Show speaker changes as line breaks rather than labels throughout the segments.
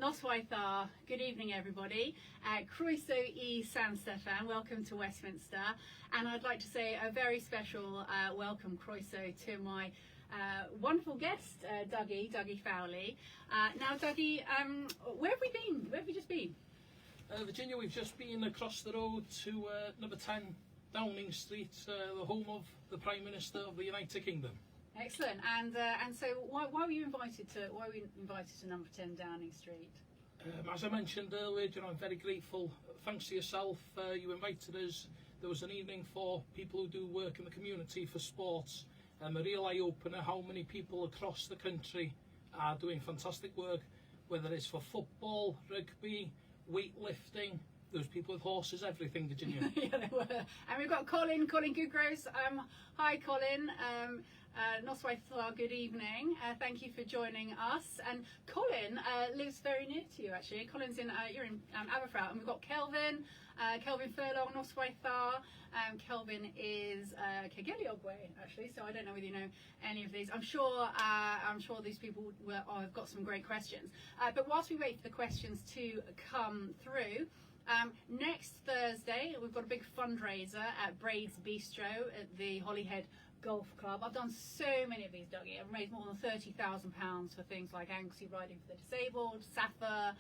Noswaith, good evening everybody. Croeso I San Steffan, welcome to Westminster. And I'd like to say a very special welcome, Croeso, to my wonderful guest, Dougie Fowlie. Now Dougie, where have we been? Where have we just been?
Virginia, we've just been across the road to number 10 Downing Street, the home of the Prime Minister of the United Kingdom.
Excellent. And so why were you invited to number 10 Downing Street?
As I mentioned earlier, I'm very grateful. Thanks to yourself, you invited us. There was an evening for people who do work in the community for sports. A real eye-opener how many people across the country are doing fantastic work, whether it's for football, rugby, weightlifting. There was people with horses, everything, Virginia.
Yeah, there were. And we've got Colin Goodgross. Hi, Colin. Noswaith, good evening. Thank you for joining us. And Colin lives very near to you, actually. Colin's you're in Aberfraw, and we've got Kelvin Furlong, Noswaith. Kelvin is Kegeliogwe, actually. So I don't know whether you know any of these. I'm sure these people have got some great questions. But whilst we wait for the questions to come through. Next Thursday, we've got a big fundraiser at Braid's Bistro at the Holyhead Golf Club. I've done so many of these, Dougie. I've raised more than £30,000 for things like Anglesey Riding for the Disabled, SAFA,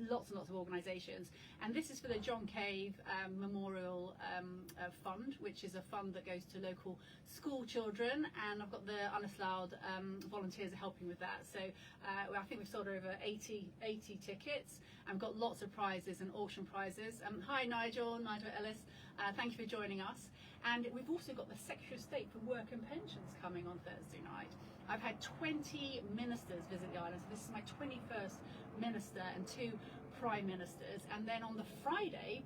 lots and lots of organisations. And this is for the John Cave Memorial Fund, which is a fund that goes to local school children. And I've got the Unaslowed volunteers are helping with that. So I think we've sold over 80 tickets. I've got lots of prizes and auction prizes. Hi Nigel Ellis, thank you for joining us. And we've also got the Secretary of State for Work and Pensions coming on Thursday night. I've had 20 ministers visit the island, so this is my 21st minister and 2 prime ministers. And then on the Friday,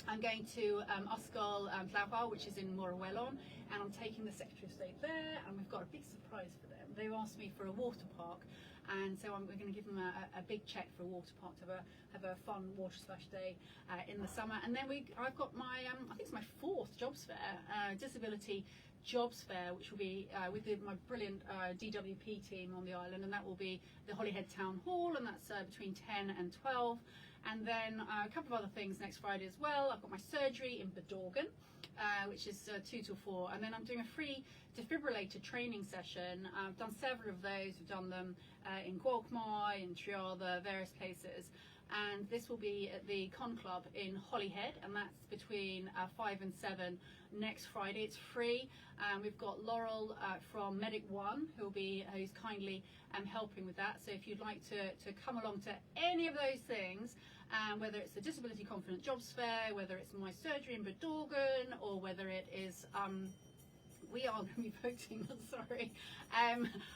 I'm going to Ysgol Llawar, which is in Morwellon, and I'm taking the Secretary of State there, and we've got a big surprise for them. They've asked me for a water park, and so we're going to give them a big cheque for a water park to have a fun water splash day in the summer. And then I've got my I think it's my 4th jobs fair, disability jobs fair, which will be with my brilliant DWP team on the island, and that will be the Holyhead Town Hall, and that's between 10 and 12. And then a couple of other things next Friday as well. I've got my surgery in Bedorgan, which is 2 till 4, and then I'm doing a free defibrillator training session. I've done several of those. We've done them in Gwalchmai, in Triartha, various places. And this will be at the Con Club in Holyhead, and that's between 5 and 7 next Friday. It's free. We've got Laurel from Medic One who's kindly helping with that. So if you'd like to come along to any of those things, whether it's the Disability Confident Jobs Fair, whether it's my surgery in Bedorgan, or whether it is we are going to be voting, sorry,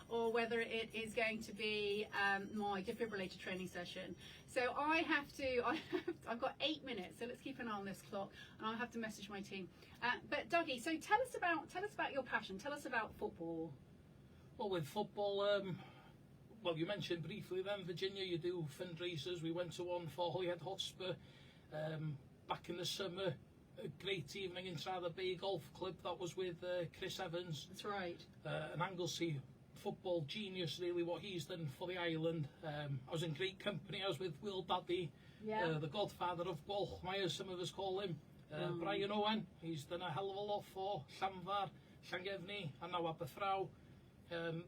or whether it is going to be my defibrillator training session. So I've got 8 minutes, so let's keep an eye on this clock, and I'll have to message my team. But Dougie, so tell us about your passion. Tell us about football.
Well, with football, well, you mentioned briefly then, Virginia, you do fundraisers. We went to one for Holyhead Hotspur back in the summer. A great evening inside the Bay Golf Club. That was with Chris Evans.
That's right.
An Anglesey football genius, really, what he's done for the island. I was in great company. I was with Will Daddy, the godfather of Gwalchmai, as some of us call him. Brian Owen, he's done a hell of a lot for Llanfair, Llangefni, and now Aberfraw.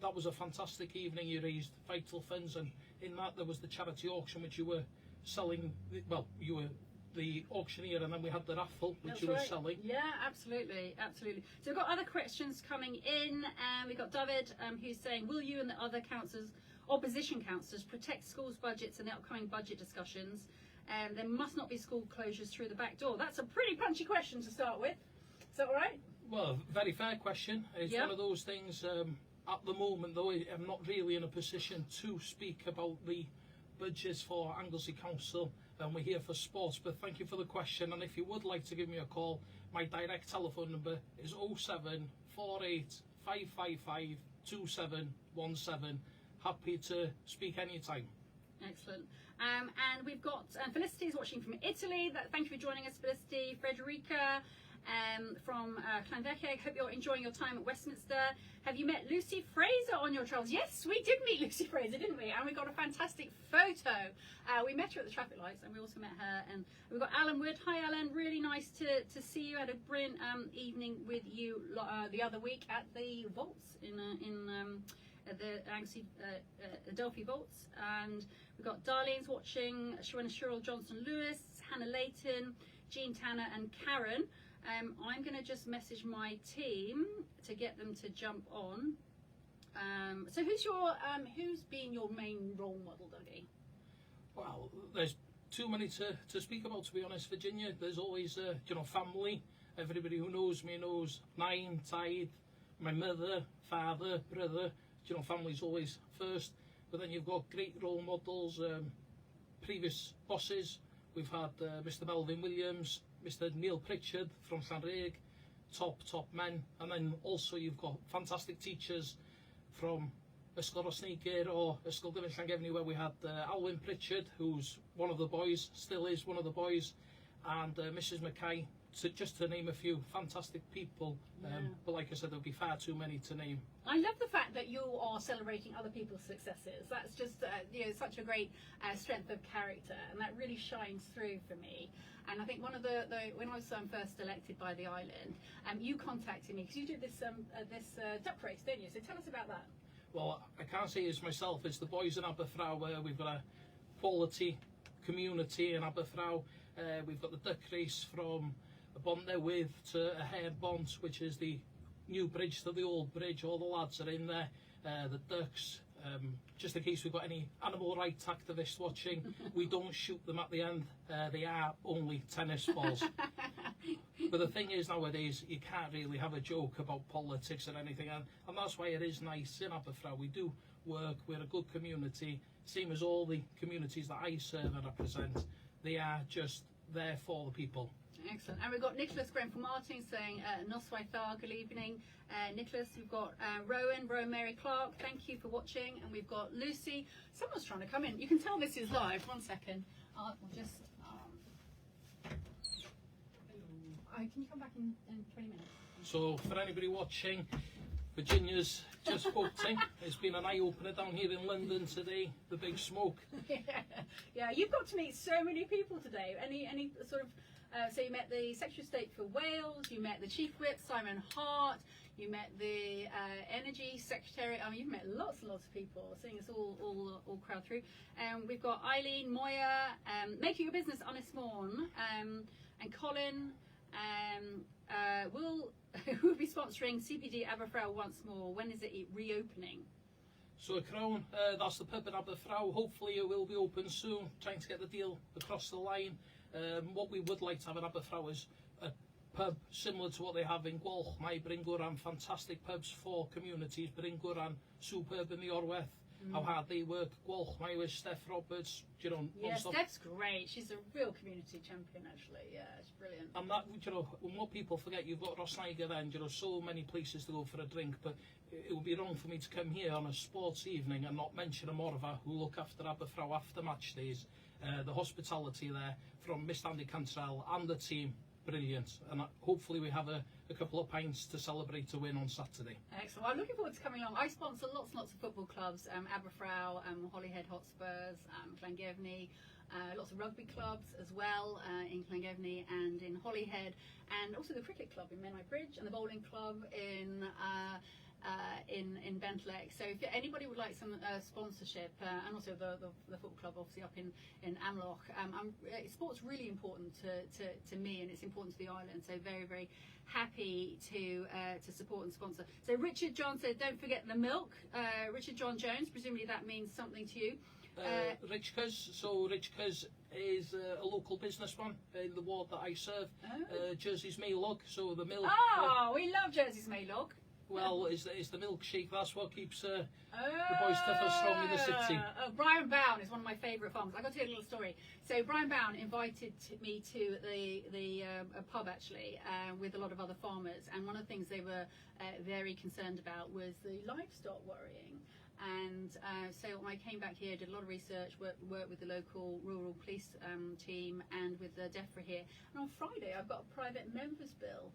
That was a fantastic evening. You raised vital funds, and in that there was the charity auction, which you were selling. Well, you were the auctioneer, and then we had the raffle, which you were selling.
Yeah, absolutely. So we've got other questions coming in, and we've got David who's saying, will you and the other opposition councillors protect schools' budgets in the upcoming budget discussions? There must not be school closures through the back door. That's a pretty punchy question to start with. Is that all right?
Well, very fair question. It's one of those things, at the moment though, I'm not really in a position to speak about the budgets for Anglesey Council, and we're here for sports. But thank you for the question, and if you would like to give me a call, my direct telephone number is 0748 555 2717. Happy to speak anytime.
Excellent. And we've got Felicity is watching from Italy. Thank you for joining us, Felicity. Frederica, from Llanfecheg. Hope you're enjoying your time at Westminster. Have you met Lucy Fraser on your travels? Yes, we did meet Lucy Fraser, didn't we? And we got a fantastic photo. We met her at the traffic lights, and we also met her. And we've got Alan Wood. Hi, Alan. Really nice to see you. Had a brilliant evening with you the other week at the Vaults in the Adelphi Vaults. And we've got Darlene's watching, Shawana Sherrill, Johnson Lewis, Hannah Layton, Jean Tanner, and Karen. I'm going to just message my team to get them to jump on. So who's been your main role model, Dougie?
Well, there's too many to speak about, to be honest, Virginia. There's always, family. Everybody who knows me knows Nine, Tide, my mother, father, brother. Family's always first. But then you've got great role models, previous bosses. We've had Mr. Melvin Williams, Mr. Neil Pritchard from Llanreg, top men. And then also you've got fantastic teachers from Ysgol Rosneigr or Ysgol Dyfed Llangefni, where we had Alwyn Pritchard, who's one of the boys, still is one of the boys, and Mrs. Mackay, just to name a few. Fantastic people. But like I said, there'll be far too many to name.
I love the fact that you are celebrating other people's successes. That's just such a great strength of character, and that really shines through for me. And I think one of the when I was first elected by the island, you contacted me because you did this duck race, don't you? So tell us about that.
Well, I can't say it's myself. It's the boys in Aberfraw, where we've got a quality community in Aberfraw. We've got the duck race from a Bont Newydd to a Hare Bont, which is the new bridge to the old bridge. All the lads are in there. The ducks. Just in case we've got any animal rights activists watching, we don't shoot them at the end. They are only tennis balls. But the thing is, nowadays, you can't really have a joke about politics or anything, and that's why it is nice in Aberfraw. We do work, we're a good community, same as all the communities that I serve and represent. They are just there for the people.
Excellent. And we've got Nicholas Grenfell Martin saying, Noswaith, good evening. Nicholas, we've got Rowan Mary Clark, thank you for watching. And we've got Lucy. Someone's trying to come in. You can tell this is live. 1 second. We'll just... can you come back in 20 minutes?
So, for anybody watching, Virginia's just voting. It's been an eye-opener down here in London today, the big smoke.
Yeah, you've got to meet so many people today. Any sort of... so you met the Secretary of State for Wales, you met the Chief Whip, Simon Hart, you met the Energy Secretary. I mean, you've met lots and lots of people, seeing us all crowd through. We've got Eileen, Moya, Make It Your Business, Honest Morn, and Colin. We'll be sponsoring CPD Aberfraw once more. When is it reopening?
So Crown, that's the pub in Aberfraw. Hopefully it will be open soon, trying to get the deal across the line. What we would like to have in Aberfraw is a pub similar to what they have in Gwalch, Bryngoran, fantastic pubs for communities. Bryngoran, superb in the Orweth. How hard they work. Gwalch, with Steph Roberts,
Yeah, Steph's great. She's a real community champion, actually. Yeah, it's brilliant.
And that, what people forget, you've got Rosneigr then, so many places to go for a drink, but it would be wrong for me to come here on a sports evening and not mention Amorfa, who look after Aberfraw after match days. The hospitality there from Mr. Andy Cantrell and the team, brilliant. And hopefully we have a couple of pints to celebrate a win on Saturday.
Excellent. Well, I'm looking forward to coming along. I sponsor lots and lots of football clubs, Aberfraw, Holyhead Hotspurs, Llangefni, lots of rugby clubs as well in Llangefni and in Holyhead, and also the cricket club in Menai Bridge and the bowling club in Bentley. So if anybody would like some sponsorship, and also the football club obviously up in Amloch, sport's really important to me, and it's important to the island, so very, very happy to support and sponsor. So Richard John said, don't forget the milk. Richard John Jones, presumably that means something to you.
Richcuz, so Richcuz is a local businessman in the ward that I serve. Jersey's Maylog, so the milk.
Oh, we love Jersey's Maylog.
Well, it's the milkshake. That's what keeps the boys tough and strong in the city.
Brian Bown is one of my favourite farmers. I've got to tell you a little story. So Brian Bown invited me to the pub, actually, with a lot of other farmers. And one of the things they were very concerned about was the livestock worrying. And so when I came back here, did a lot of research, worked with the local rural police team and with the DEFRA here. And on Friday, I've got a private members bill,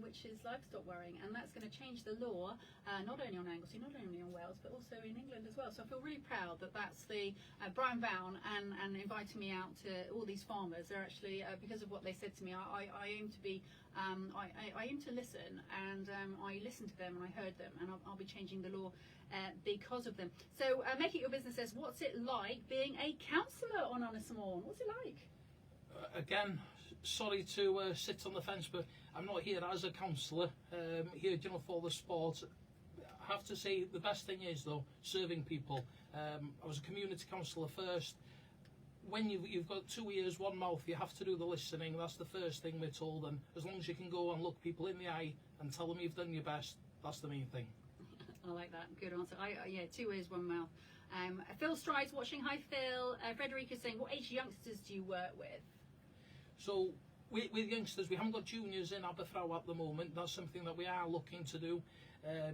which is livestock worrying, and that's going to change the law, not only on Anglesey, not only on Wales, but also in England as well. So I feel really proud that that's the Brian Bown and inviting me out to all these farmers. They're actually, because of what they said to me, I aim to be, I aim to listen, and I listened to them and I heard them, and I'll be changing the law because of them. So Make It Your Business says, what's it like being a councillor on Ynys-Môn? What's it like?
Again, sorry to sit on the fence, but I'm not here as a councillor, here for the sport. I have to say the best thing is though, serving people. I was a community councillor first. When you've got 2 ears, one mouth, you have to do the listening. That's the first thing we're told, and as long as you can go and look people in the eye and tell them you've done your best, that's the main thing.
I like that. Good answer. Yeah, 2 ears, one mouth. Phil Stride's watching. Hi, Phil. Frederica's saying, what age youngsters do you work with?
So with youngsters, we haven't got juniors in Aberfraw at the moment. That's something that we are looking to do.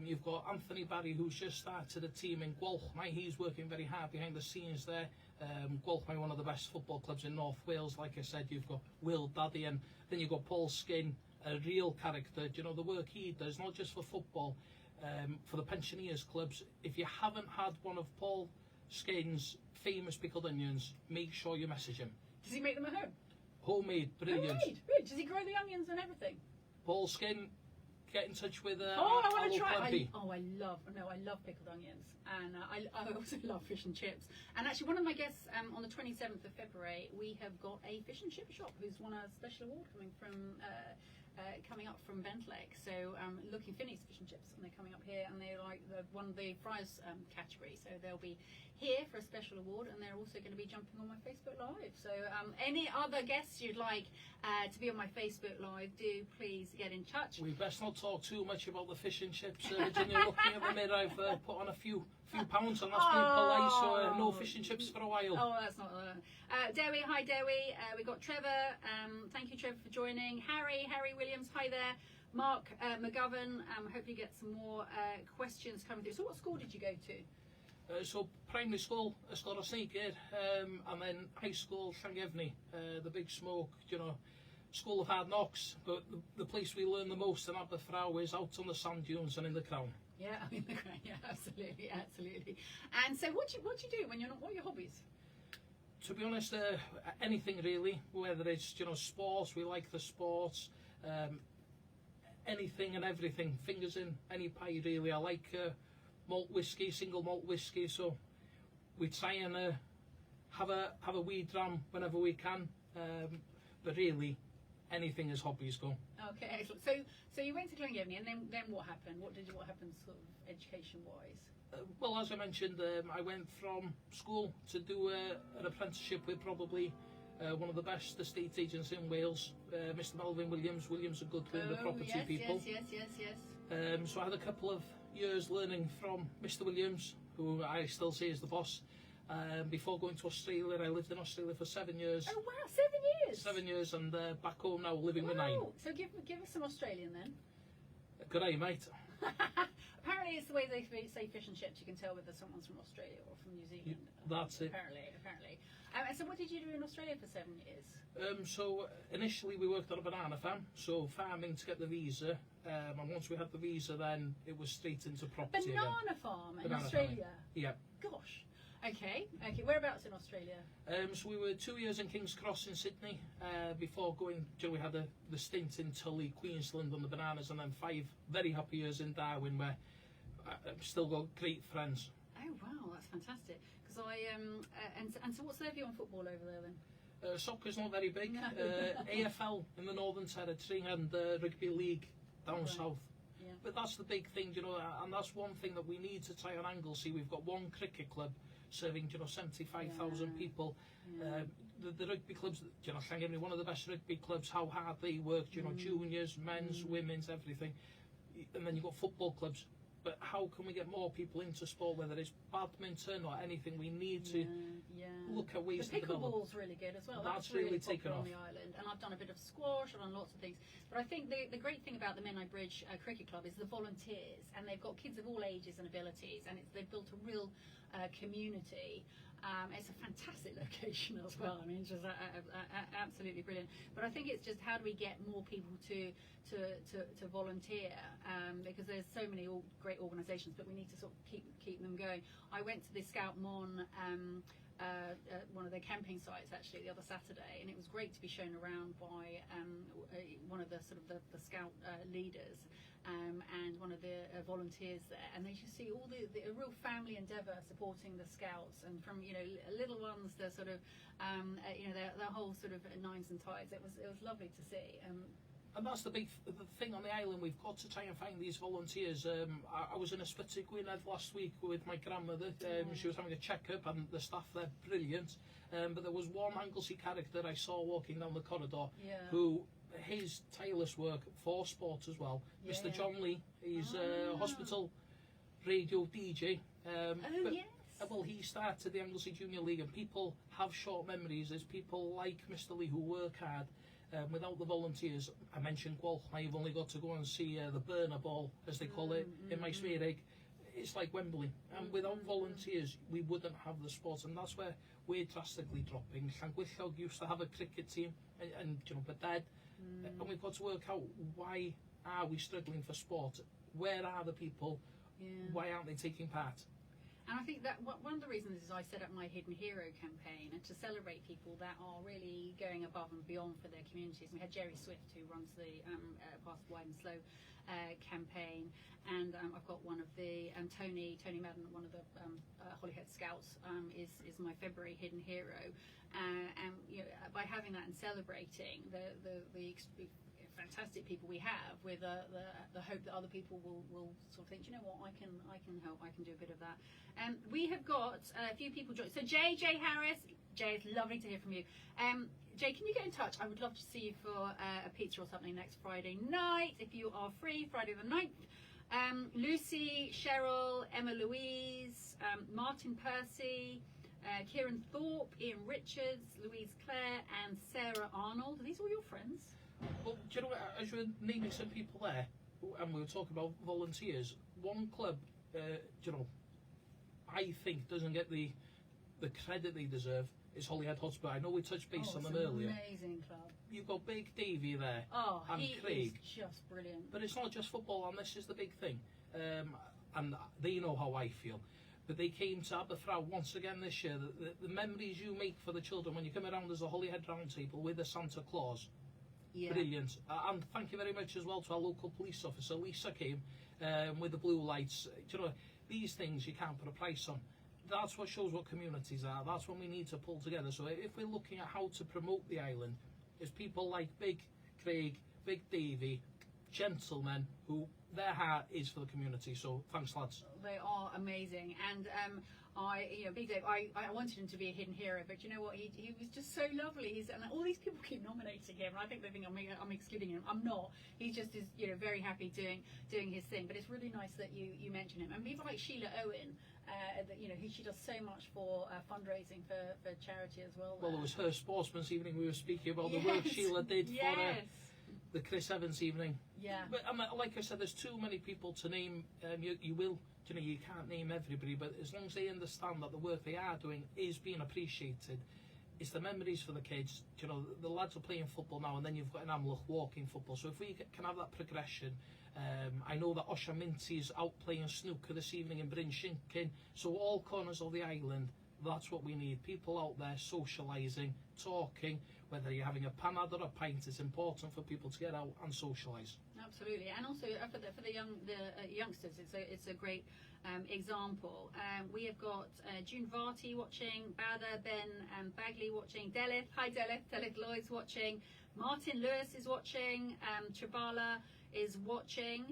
You've got Anthony Barry, who's just started a team in Gwalchmai. He's working very hard behind the scenes there. Gwalchmai, one of the best football clubs in North Wales. Like I said, you've got Will Daddy, and then you've got Paul Skin, a real character. The work he does, not just for football, for the pensioners clubs. If you haven't had one of Paul Skin's famous pickled onions, make sure you message him.
Does he make them at home?
Homemade, brilliant.
Homemade? Really? Does he grow the onions and everything?
Paul Skin, get in touch with
I want to try.
Clumpy.
I love pickled onions, and I also love fish and chips. And actually, one of my guests on the 27th of February, we have got a fish and chip shop who's won a special award coming up from Bentley. So looking Finney's fish and chips, and they're coming up here, and they've won the fries category. So they'll be here for a special award, and they're also going to be jumping on my Facebook Live. So any other guests you'd like to be on my Facebook Live, do please get in touch.
We best not talk too much about the fish and chips, Virginia. Looking at the mirror, I've put on a few pounds, and that's been polite, so no fish and chips for a while.
Oh, that's not Dewi, hi Dewi. We got Trevor. Thank you, Trevor, for joining. Harry Williams, hi there. Mark McGovern. Hope you get some more questions coming through. So what school did you go to?
So primary school, Ysgol Snaked, and then high school, Llangefni, the big smoke, school of hard knocks. But the place we learn the most in Aberfraw is out on the sand dunes and in the Crown.
Yeah, yeah, absolutely. And so what do you do when you're not? What are your hobbies?
To be honest, anything really. Whether it's sports, we like the sports. Anything and everything, fingers in any pie really. I like malt whiskey, single malt whiskey, so we try and have a wee dram whenever we can, but really anything as hobbies go.
Okay, excellent. So you went to Llangefni, and then what happened? What happened sort of education wise?
Well, as I mentioned, I went from school to do an apprenticeship with probably one of the best estate agents in Wales, Mr. Melvin Williams and Goodwin, the property people.
Yes.
So I had a couple of years learning from Mr. Williams, who I still say is the boss. Before going to Australia, I lived in Australia for 7 years.
Oh wow, 7 years!
7 years, and back home now, living with 9.
So give us some Australian then.
Good day, mate.
Apparently it's the way they say fish and chips. You can tell whether someone's from Australia or from New Zealand.
That's it.
Apparently. So what did you do in Australia for 7 years?
So initially we worked on a banana farm, so farming to get the visa, and once we had the visa, then it was straight into property.
Banana farm in Australia?
Yeah.
Gosh. Okay. Whereabouts in Australia?
So we were 2 years in King's Cross in Sydney, before going, we had the stint in Tully, Queensland on the bananas, and then 5 very happy years in Darwin, where I've still got great friends.
Oh wow, that's fantastic. Because and so what's their view on football over there then?
Soccer's not very big.
No.
AFL in the Northern Territory and Rugby League down south.
Yeah.
But that's the big thing, and that's one thing that we need to try on Anglesey. We've got one cricket club serving 75,000 people.
Yeah.
The rugby clubs, Llangefni, one of the best rugby clubs, how hard they work, juniors, men's, women's, everything. And then you've got football clubs, but how can we get more people into sport, whether it's badminton or anything. We need to look at ways
the
to develop.
pickleball's really good as well.
That's
really
taken
popular
off
on the island, and I've done a bit of squash, I've done lots of things. But I think the great thing about the Menai Bridge Cricket Club is the volunteers, and they've got kids of all ages and abilities, and they've built a real community. It's a fantastic location as well. I mean, it's just absolutely brilliant. But I think it's just how do we get more people to volunteer, because there's so many great organisations, but we need to sort of keep them going. I went to the Scout Mon, one of their camping sites actually the other Saturday, and it was great to be shown around by one of the sort of the Scout leaders. And one of the volunteers there, and they just see all the a real family endeavour supporting the Scouts, and from little ones, the sort of their whole sort of nines and tides. It was lovely to see.
And that's the big the thing on the island. We've got to try and find these volunteers. I was in Ysbyty Gwynedd last week with my grandmother. She was having a check-up, and the staff there brilliant. But there was one Anglesey character I saw walking down the corridor who. His tireless work for sport as well. Mr. John Lee, he's a hospital radio DJ. Well, he started the Anglesey Junior League, and people have short memories. There's people like Mr. Lee who work hard. Without the volunteers, I mentioned Gwalch, I've only got to go and see the burner ball, as they call it, in my Smearig. It's like Wembley, and without volunteers, we wouldn't have the sport, and that's where we're drastically dropping. Llangwyllog used to have a cricket team, and but dead. And we've got to work out, why are we struggling for sport? Where are the people? Why aren't they taking part?
And I think that one of the reasons is I set up my Hidden Hero campaign, and to celebrate people that are really going above and beyond for their communities. We had Jerry Swift, who runs the Fast, Wide and Slow campaign, and I've got one of the Tony Madden, one of the Holyhead Scouts, is my February Hidden Hero. And by having that and celebrating the fantastic people we have, with the hope that other people will sort of think, you know what, I can help, I can do a bit of that. We have got a few people join. So Jay Harris, Jay, it's lovely to hear from you. Jay, can you get in touch? I would love to see you for a pizza or something next Friday night, if you are free, Friday the 9th. Lucy, Cheryl, Emma Louise, Martin Percy, Kieran Thorpe, Ian Richards, Louise Clare, and Sarah Arnold. Are these all your friends?
Well, do you know what, as you were naming some people there, and we were talking about volunteers, one club, I think doesn't get the credit they deserve is Holyhead Hotspur. I know we touched base on them earlier.
Amazing club.
You've got Big Davey there, and
he
Craig.
is just brilliant.
But it's not just football, and this is the big thing. And they know how I feel. But they came to Aberfraw once again this year. The memories you make for the children when you come around as a Holyhead round table with a Santa Claus. Brilliant. And thank you very much as well to our local police officer. Lisa came with the blue lights. Do you know, these things you can't put a price on. That's what shows what communities are. That's when we need to pull together. So if we're looking at how to promote the island, it's people like Big Craig, Big Davey, gentlemen who their heart is for the community. So thanks, lads.
They are amazing. And Big Dave, I wanted him to be a hidden hero, but you know what? He was just so lovely. And all these people keep nominating him, and I think they think I'm excluding him. I'm not. He just is, very happy doing his thing. But it's really nice that you mention him. And people like Sheila Owen, she does so much for fundraising for charity as well.
Well, it was her sportsman's evening we were speaking about, the work Sheila did for the Chris Evans evening. But like I said, there's too many people to name. You can't name everybody, but as long as they understand that the work they are doing is being appreciated, it's the memories for the kids. The lads are playing football now, and then you've got an Amlwch walking football. So if we can have that progression, I know that Osha Minty's out playing snooker this evening in Bryn Shinkin. So all corners of the island, that's what we need. People out there socialising, talking. Whether you're having a panad or a pint, it's important for people to get out and socialise.
Absolutely, and also for the youngsters, it's a great example. We have got June Varty watching, Bada Ben and Bagley watching, Delith, hi Delith Lloyd's watching, Martin Lewis is watching, Tribala is watching.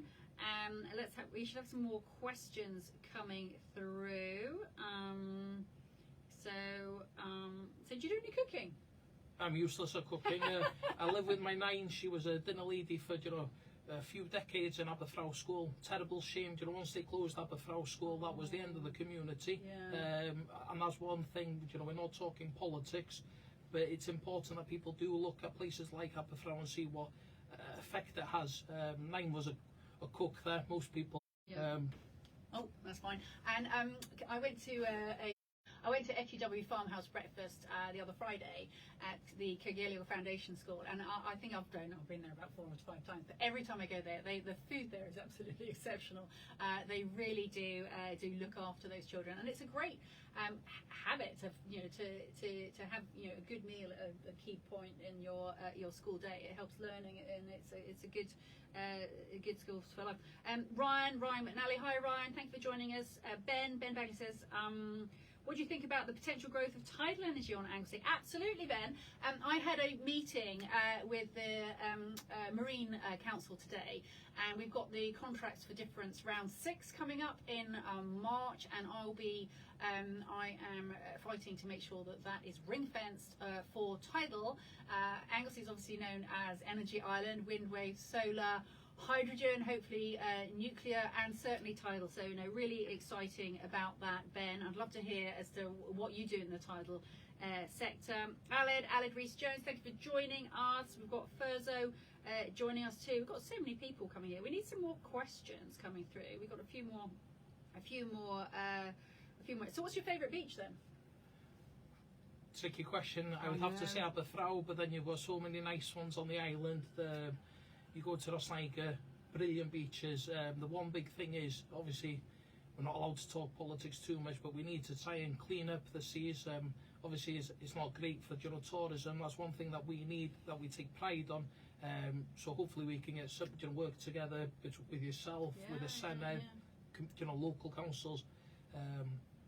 We should have some more questions coming through. So do you do any cooking?
I'm useless at cooking. I live with my 9. She was a dinner lady for a few decades in Aberfraw School. Terrible shame, you know, once they closed Aberfraw School, that was the end of the community.
Yeah.
And that's one thing, you know, we're not talking politics, but it's important that people do look at places like Aberfraw and see what effect it has. Nine was a cook there, most people.
Yeah. Oh, that's fine. And I went to FUW Farmhouse Breakfast the other Friday at the Kerguelen Foundation School, and I think I've been there about 4 or 5 times. But every time I go there, the food there is absolutely exceptional. They really do look after those children, and it's a great habit of, you know, to have, you know, a good meal at a key point in your school day. It helps learning, and it's a good school for life. Ryan McNally, hi Ryan, thank you for joining us. Ben Bagley says, what do you think about the potential growth of tidal energy on Anglesey? Absolutely, Ben. I had a meeting with the Marine Council today, and we've got the Contracts for Difference round 6 coming up in March, and I am fighting to make sure that is ring fenced for tidal. Anglesey is obviously known as Energy Island, wind, wave, solar, hydrogen, hopefully nuclear, and certainly tidal. So, you know, really exciting about that, Ben. I'd love to hear as to what you do in the tidal sector. Aled Rees-Jones, thank you for joining us. We've got Furzo joining us too. We've got so many people coming here. We need some more questions coming through. We've got a few more. So what's your favourite beach then?
Tricky question. I would have to say Aberfraw, but then you've got so many nice ones on the island. You go to Rosliger, brilliant beaches. The one big thing is, obviously, we're not allowed to talk politics too much, but we need to try and clean up the seas. Obviously, it's not great for, you know, tourism. That's one thing that we need, that we take pride on. So hopefully we can get some, you know, work together with yourself, with the Senate, you know, local councils.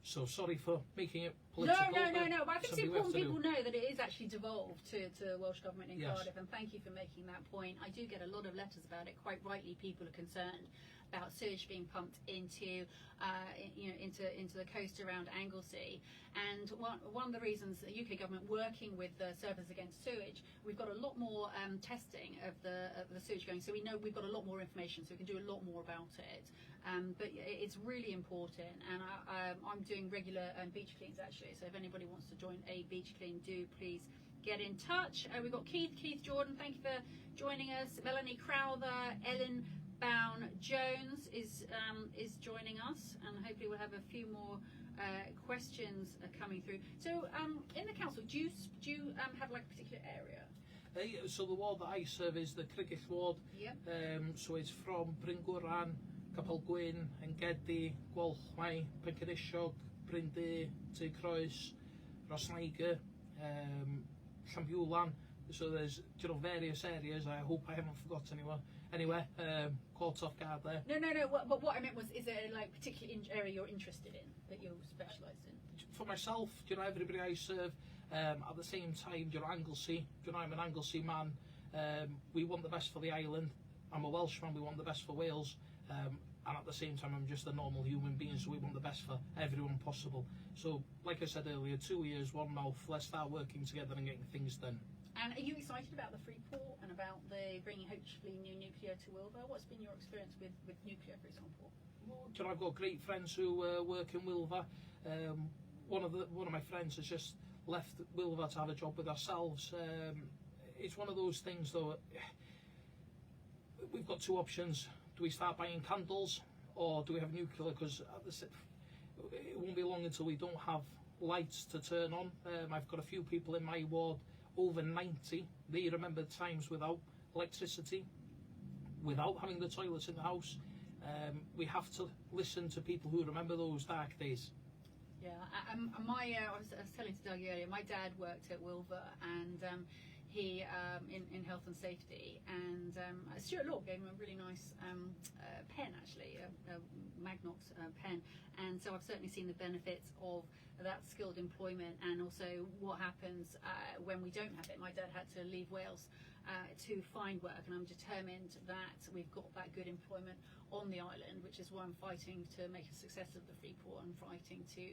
So sorry for making it political.
No. But I think it's important people know that it is actually devolved to Welsh Government in Cardiff, and thank you for making that point. I do get a lot of letters about it. Quite rightly, people are concerned about sewage being pumped into the coast around Anglesey. And one of the reasons the UK government, working with the Service Against Sewage, we've got a lot more testing of the sewage going. So we know we've got a lot more information, so we can do a lot more about it. But it's really important, and I'm doing regular beach cleans actually. So if anybody wants to join a beach clean, do please get in touch. We've got Keith Jordan, thank you for joining us. Melanie Crowther, Ellen Bown Jones is joining us, and hopefully we'll have a few more questions coming through. So in the council, do you have like a particular area?
So the ward that I serve is the Cricket ward.
Yep.
So it's from Bryngwran, Capel Gwyn, Engedi, Gwalchmai, Pencarisio, Bryndi, Tŷ Croes, Rosliger, Llanbiwlan. So there's, you know, various areas. I hope I haven't forgotten anyone. Anyway, caught off guard there.
No. But what I meant was, is there like a particular area you're interested in that you're specialised in?
For myself, you know, everybody I serve, at the same time, you know, Anglesey, you know, I'm an Anglesey man. We want the best for the island. I'm a Welshman, we want the best for Wales. And at the same time, I'm just a normal human being, so we want the best for everyone possible. So, like I said earlier, 2 ears, one mouth, let's start working together and getting things done.
And are you excited about the Freeport and about the bringing hopefully new nuclear to Wilver? What's been your experience with nuclear, for example?
Well, you know, I've got great friends who work in Wilver. One of my friends has just left Wilver to have a job with ourselves. It's one of those things, though. We've got two options. Do we start buying candles, or do we have nuclear? Because it won't be long until we don't have lights to turn on. I've got a few people in my ward over 90. They remember times without electricity, without having the toilets in the house. We have to listen to people who remember those dark days.
Yeah, I was telling to Doug earlier, my dad worked at Wilver, and he in health and safety, and Stuart Law gave him a really nice pen, actually, a Magnox pen, and so I've certainly seen the benefits of that skilled employment, and also what happens when we don't have it. My dad had to leave Wales to find work, and I'm determined that we've got that good employment on the island, which is why I'm fighting to make a success of the Freeport and fighting to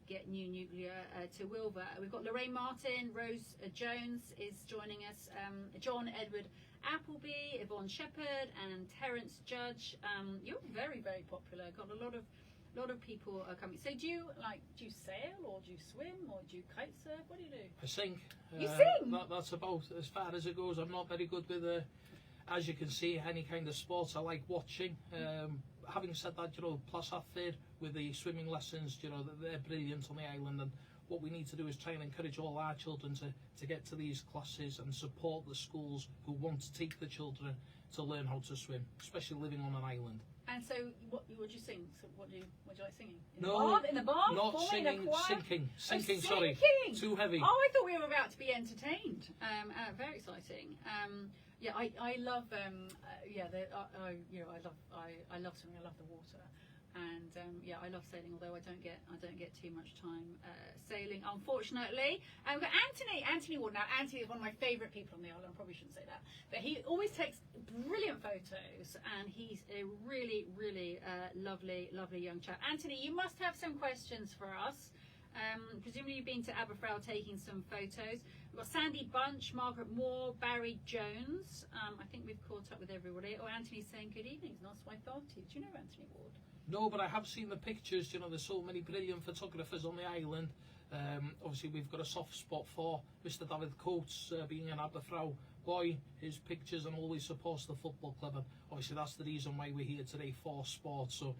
get new nuclear to Wilver. We've got Lorraine Martin, Rose Jones is joining us, John, Edward Appleby, Yvonne Shepherd, and Terence Judge. You're very, very popular. Got a lot of people are coming. So do you sail, or do you swim, or do you kite surf? What do you do?
I sing.
You sing?
That's about as far as it goes. I'm not very good with, as you can see, any kind of sports. I like watching. Having said that, Plasathir with the swimming lessons, they're brilliant on the island, and what we need to do is try and encourage all our children to get to these classes and support the schools who want to take the children to learn how to swim, especially living on an island.
And so, what do you sing? So what do you like singing? In the
No,
bar?
not singing, sinking. Sinking, sorry. Too heavy.
Oh, I thought we were about to be entertained. Very exciting. Yeah, I love. I love swimming. I love the water, and I love sailing. Although I don't get too much time sailing, unfortunately. And we've got Anthony Ward. Now, Anthony is one of my favourite people on the island. I probably shouldn't say that, but he always takes brilliant photos, and he's a really, really lovely young chap. Anthony, you must have some questions for us. Presumably you've been to Aberfraw taking some photos. We've got Sandy Bunch, Margaret Moore, Barry Jones. I think we've caught up with everybody. Oh, Anthony's saying good evening. It's nice to talk to you. Do you know Anthony Ward?
No, but I have seen the pictures. There's so many brilliant photographers on the island. Obviously, we've got a soft spot for Mr. David Coates, being an Aberfraw boy. His pictures and all he supports the football club, and obviously that's the reason why we're here today, for sport. So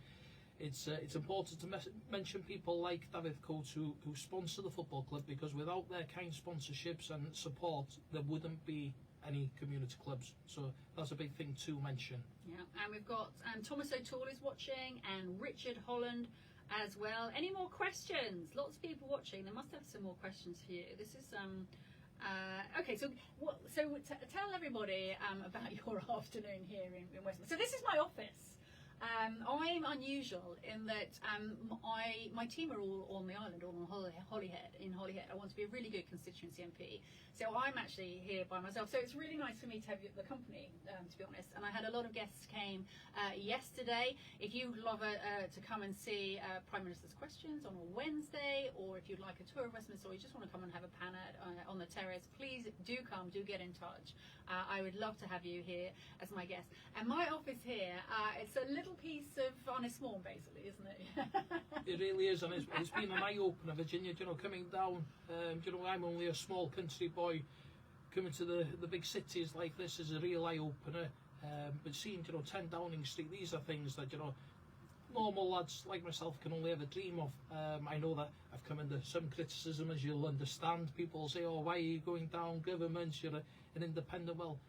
it's important to mention people like David Coates who sponsor the football club, because without their kind sponsorships and support, there wouldn't be any community clubs. So that's a big thing to mention.
Yeah, and we've got Thomas O'Toole is watching, and Richard Holland as well. Any more questions? Lots of people watching. They must have some more questions for you. This is okay. So tell everybody about your afternoon here in Westminster. So this is my office. I'm unusual in that my team are all on the island, all on Holyhead. In Holyhead, I want to be a really good constituency MP. So I'm actually here by myself. So it's really nice for me to have the company, to be honest. And I had a lot of guests came yesterday. If you'd love to come and see Prime Minister's Questions on a Wednesday, or if you'd like a tour of Westminster, or you just want to come and have a pan on the terrace, please do come, do get in touch. I would love to have you here as my guest. And my office here, it's a little piece of honest morn, basically, isn't it?
It really is, and it's been an eye-opener, Virginia, coming down. I'm only a small country boy. Coming to the big cities like this is a real eye-opener. But seeing, 10 Downing Street, these are things that, normal lads like myself can only ever dream of. I know that I've come under some criticism, as you'll understand. People say, oh, why are you going down government? You're an independent. Well,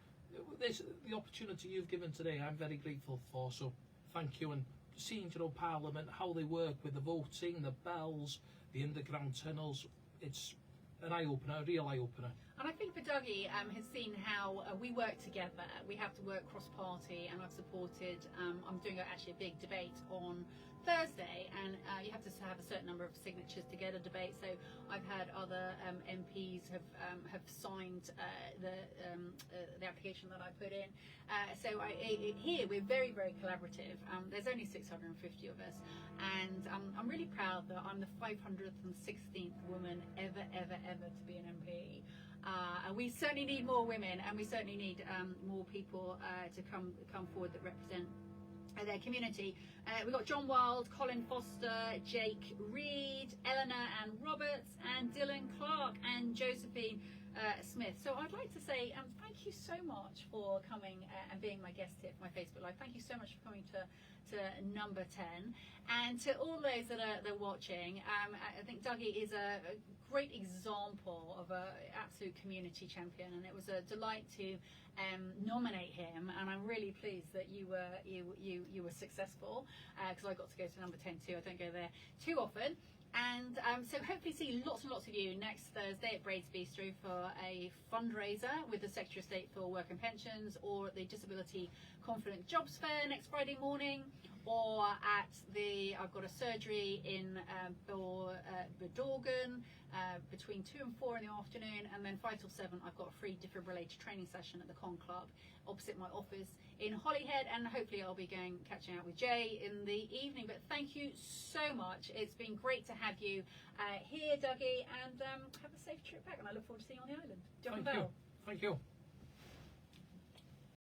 the opportunity you've given today, I'm very grateful for. So thank you. And seeing, Parliament, how they work with the voting, the bells, the underground tunnels, it's an eye-opener, a real eye-opener.
And I think for Dougie has seen how we work together. We have to work cross-party, and I've supported, I'm doing actually a big debate on Thursday, and you have to have a certain number of signatures to get a debate. So I've had other MPs have signed the application that I put in. Here we're very, very collaborative. There's only 650 of us, and I'm really proud that I'm the 516th woman ever to be an MP. And we certainly need more women, and we certainly need more people to come forward that represent their community. We've got John Wild, Colin Foster, Jake Reed, Eleanor Ann Roberts, and Dylan Clark, and Josephine Smith. So I'd like to say thank you so much for coming and being my guest here for my Facebook Live. Thank you so much for coming to number 10, and to all those that are watching. I think Dougie is a great example of an absolute community champion, and it was a delight to nominate him, and I'm really pleased that you were successful, because I got to go to number 10 too. I don't go there too often. And so hopefully see lots and lots of you next Thursday at Braids Bistro for a fundraiser with the Secretary of State for Work and Pensions, or the Disability Confident Jobs Fair next Friday morning, or at I've got a surgery in Bedorgan between 2 and 4 in the afternoon, and then 5 till 7 I've got a free defibrillator training session at the Con Club opposite my office in Holyhead, and hopefully I'll be catching out with Jay in the evening. But thank you so much. It's been great to have you here, Dougie, and have a safe trip back, and I look forward to seeing you on the island.
Thank you. Thank you.